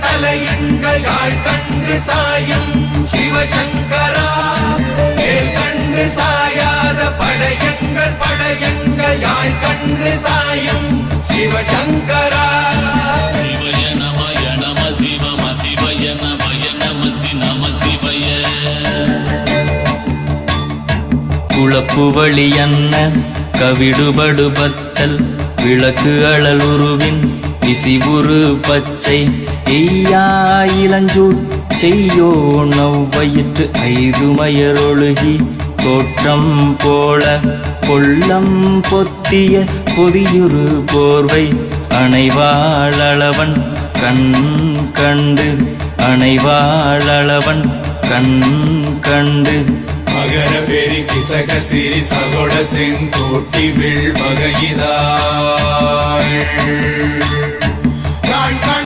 தலையங்கள் யாழ் கண்டு சாயும் சிவசங்கரா வேல் கண்டு சாயாத படையங்கள் யாழ் கண்டு சாயும் சிவசங்கரா சிவய நமய நம சிவம சிவய நமய நம நம சிவய குளப்புவழி அன்ன கவிடுபடு பத்தல் விளக்கு அழலுருவின் இசிவுரு பச்சை எய்யா இளஞ்சூர் செய்யோ நவ்வயிற்று ஐதுமயரொழுகி தோற்றம் போல கொள்ளம் பொத்திய பொதியுரு போர்வை அணைவாளவன் கண் கண்டு அணைவாளவன் கண் கண்டு மகர பெரி கிசக சிறி சகோட செங்கோட்டி வில் வகையிதாள்